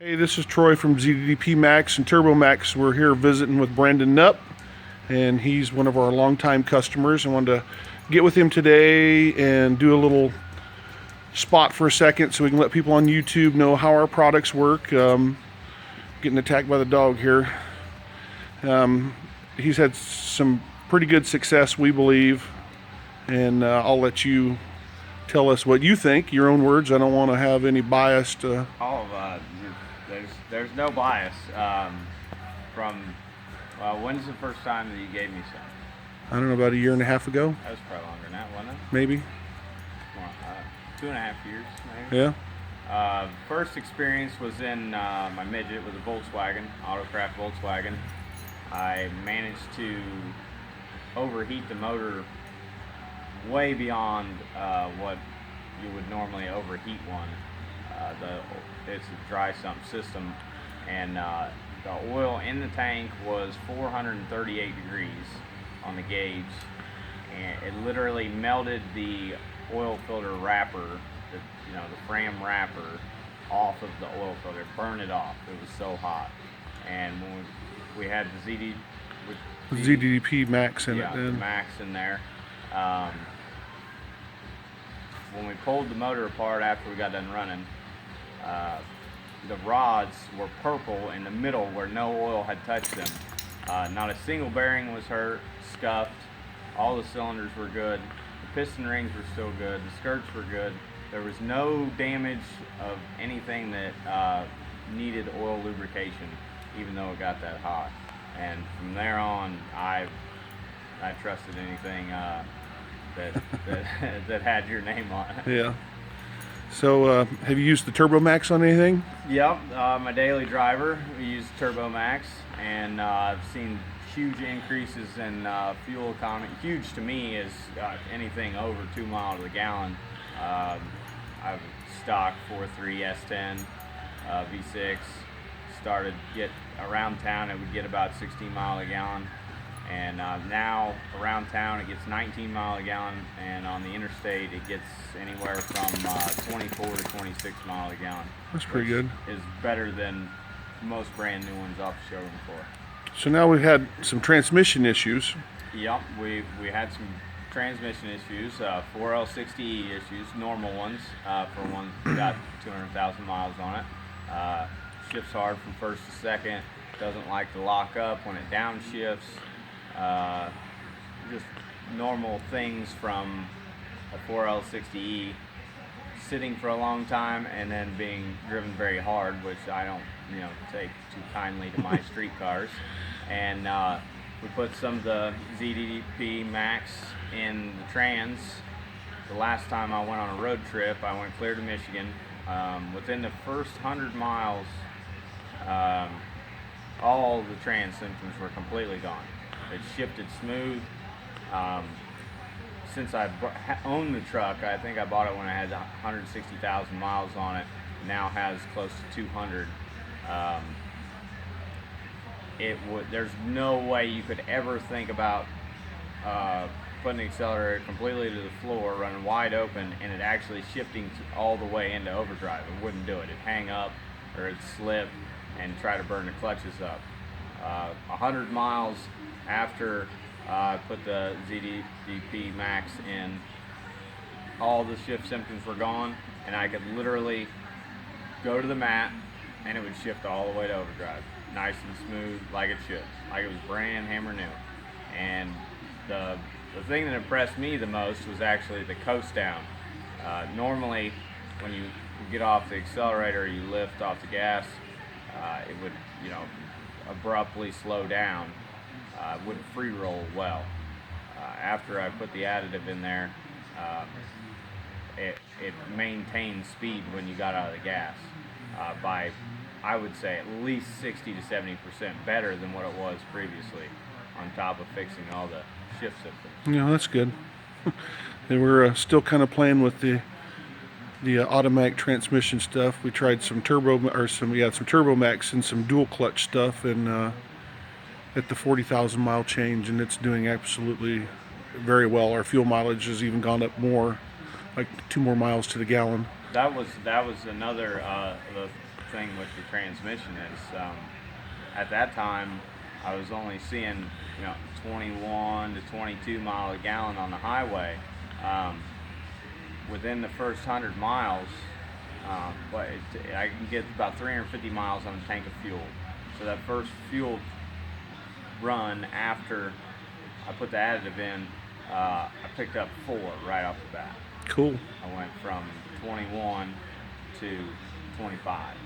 Hey, this is Troy from ZDP Maxx and Turbo Maxx. We're here visiting with Brandon Nupp, and he's one of our longtime customers. I wanted to get with him today and do a little spot for a second so we can let people on YouTube know how our products work. Getting attacked by the dog here. He's had some pretty good success, we believe, and I'll let you tell us what you think, your own words. I don't want to have any biased. There's no bias. When's the first time that you gave me some? I don't know, about a year and a half ago, That was probably longer than that, wasn't it? maybe. More, 2.5 years, maybe. Yeah. First experience was in my midget with a Volkswagen, Autocraft Volkswagen. I managed to overheat the motor way beyond what you would normally overheat one. It's a dry sump system, and the oil in the tank was 438 degrees on the gauge, and it literally melted the oil filter wrapper, the frame wrapper, off of the oil filter, burned it off. It was so hot. And when we had the ZDP Maxx in it the then. Maxx in there. When we pulled the motor apart after we got done running, the rods were purple in the middle where no oil had touched them. Not a single bearing was hurt, scuffed. All the cylinders were good. The piston rings were still good. The skirts were good. There was no damage of anything that needed oil lubrication, even though it got that hot. And from there on, I trusted anything that had your name on it. Yeah. So, have you used the Turbo Maxx on anything? Yep, my daily driver, we use Turbo Maxx, and I've seen huge increases in fuel economy. Huge to me is anything over 2 miles to the gallon. I've stock 4.3 S10 V6. Started get around town, it would get about 16 miles a gallon. And now around town it gets 19 miles a gallon, and on the interstate it gets anywhere from 24 to 26 miles a gallon. That's pretty good. Is better than most brand new ones off the showroom floor. So now we've had some transmission issues. Yep, we had some transmission issues, 4L60E issues, normal ones for ones that got 200,000 miles on it. Shifts hard from first to second, doesn't like to lock up when it downshifts. Just normal things from a 4L60E sitting for a long time and then being driven very hard, which I don't take too kindly to my street cars. And we put some of the ZDP Maxx in the trans. The last time I went on a road trip, I went clear to Michigan. Within the first 100 miles, all the trans symptoms were completely gone. It shifted smooth. Since I owned the truck, I think I bought it when I had 160,000 miles on it. Now has close to 200. There's no way you could ever think about putting the accelerator completely to the floor, running wide open, and it actually shifting all the way into overdrive. It wouldn't do it. It'd hang up or it'd slip and try to burn the clutches up. 100 miles after I put the ZDP Maxx in, all the shift symptoms were gone, and I could literally go to the mat and it would shift all the way to overdrive. Nice and smooth, like it should. Like it was brand hammer new. And the thing that impressed me the most was actually the coast down. Normally, when you get off the accelerator, you lift off the gas, it would, abruptly slow down. Wouldn't free roll well. After I put the additive in there, it maintained speed when you got out of the gas by, I would say, at least 60 to 70% better than what it was previously, on top of fixing all the shift symptoms. Yeah, that's good. And we're still kind of playing with the automatic transmission stuff. We tried some Turbo Maxx and some dual clutch stuff, and at the 40,000 mile change, and it's doing absolutely very well. Our fuel mileage has even gone up more, like 2 more miles to the gallon. That was another thing with the transmission is, at that time, I was only seeing 21 to 22 miles a gallon on the highway. Within the first 100 miles, I can get about 350 miles on a tank of fuel. So that first fuel run after I put the additive in, I picked up 4 right off the bat. Cool. I went from 21 to 25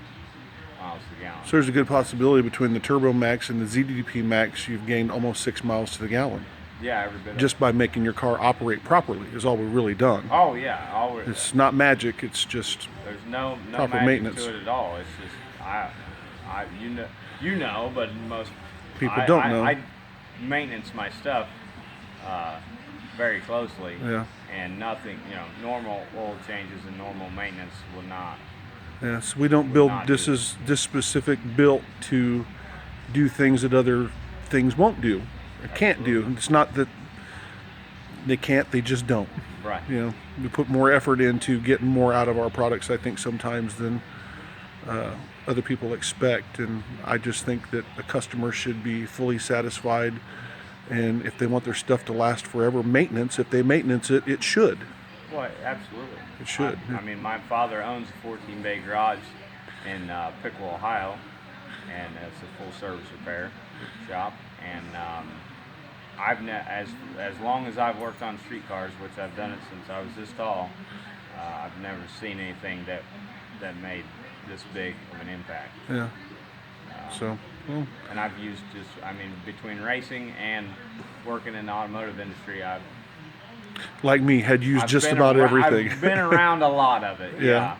miles to the gallon. So there's a good possibility between the Turbo Maxx and the ZDP Maxx, you've gained almost 6 miles to the gallon. Yeah, every bit. Just by making your car operate properly is all we've really done. Oh yeah, It's not magic. It's just there's no proper magic maintenance to it at all. It's just you know, but most people don't know. I maintenance my stuff very closely. Yeah. And nothing, normal oil changes and normal maintenance will not. Yes, we don't build. This is this specific built to do things that other things won't do, or can't do. It's not that they can't; they just don't. Right. We put more effort into getting more out of our products, I think, sometimes than other people expect. And I just think that a customer should be fully satisfied. And if they want their stuff to last forever, maintenance. If they maintenance it, it should. Well, absolutely. It should. I mean, my father owns a 14-bay garage in Pickle, Ohio, and it's a full-service repair shop. And as long as I've worked on streetcars, which I've done it since I was this tall, I've never seen anything that made this big of an impact. Yeah. So. Well, and I've used between racing and working in the automotive industry, I've used just about everything. I've been around a lot of it. Yeah.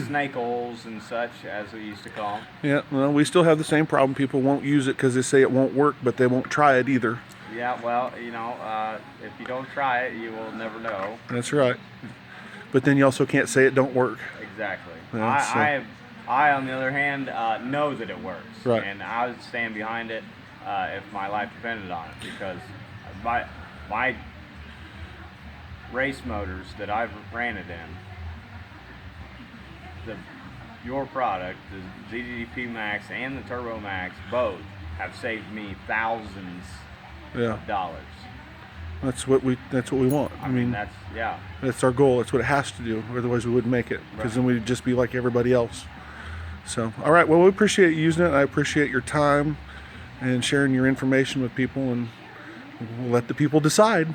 Snake oils and such, as we used to call them. Yeah, well, we still have the same problem. People won't use it because they say it won't work, but they won't try it either. Yeah, well, if you don't try it, you will never know. That's right. But then you also can't say it don't work. Exactly. Yeah, I, on the other hand, know that it works. Right. And I would stand behind it if my life depended on it, because my race motors that I've ran it in, your product, the ZDP Maxx and the Turbo Maxx, both have saved me thousands of dollars. That's what we want. I mean, that's our goal. That's what it has to do. Otherwise, we wouldn't make it, because then we'd just be like everybody else. So, all right. Well, we appreciate you using it. I appreciate your time and sharing your information with people, and we'll let the people decide.